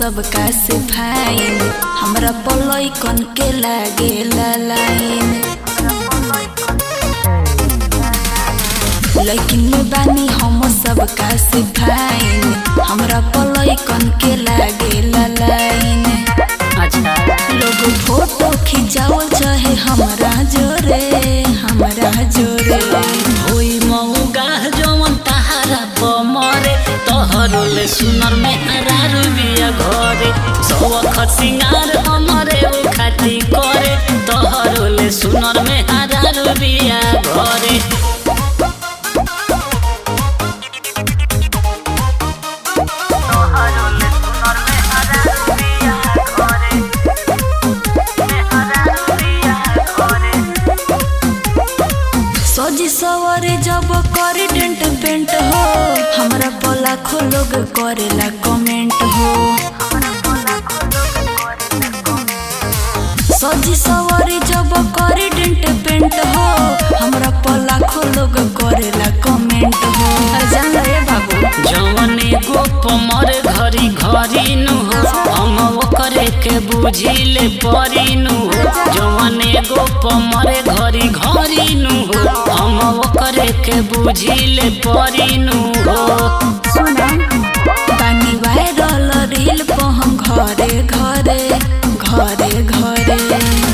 सबका से फाइन, हमरा पलई कन के लागे लाइन। लेकिन में बानी हम सबका से फाइन, हमरा पलई कन के लागे लाइन। लोग फोटो खिंचावल चाहे हमरा जोरे होई मऊगा जवन तहारा पमरे तोहरोले सुनर में हरारू बिया घरे। सौख सिंगार हमरे उ खाती करे तोहरोले सुनर में हरारू बिया घरे। सजी सवारे जब करे टेंट पेंट हो, हमरा पला खो लोग करेला कमेंट हो। सजी सवारे जब करे टेंट पेंट हो, हमरा पला खो लोग करेला कमेंट हो। जान रे बाबू जवने गो पमर घरी घरी नु हो, हम ओकरे के बुझिले परी नु हो। जवने गो पमर घरी घरी नु हो, हम ओकरे के बुझिले परी नु हो। सुना बानी वायरल रील पर हम घरे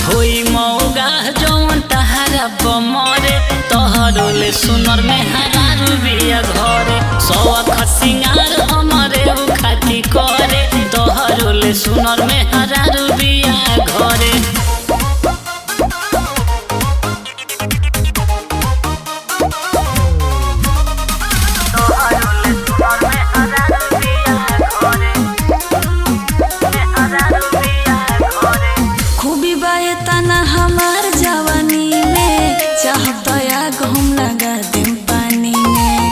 होई मऊगा जवन तहारा पमरे तोहरोले सुनर में हरारू बिया घरे। सौख सिंगार हमरे उ खाती करे तोहरोले सुनर में हरारू बिया घरे। खूबी बाए तना हमार जवानी में, चाहता आग हम लगा देम पानी में।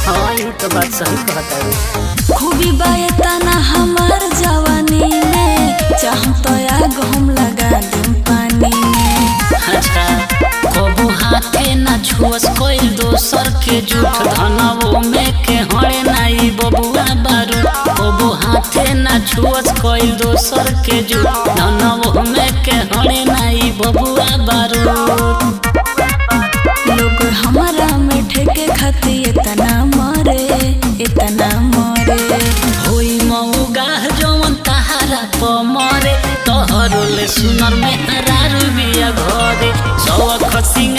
हाँ ये तो बात सही कहता है। खूबी बाए तना हमार जवानी में, चाहता आग हम लगा देम पानी में। अच्छा कबू हाथे ना छुअस कोई दोसर के झूठ धनवो में के हड़े नाई बबुआ बारू। कबू हाथे ना छुअस कोई दोसर के झूठ धनवो में के हड़े नाई बबुआ बारू। लोग हमारा में ठेके खाती इतना मरे होई मऊगा जवन तहारा पमरे तोहरोले सुनर में हरारू बिया घरे। सौख सिंगार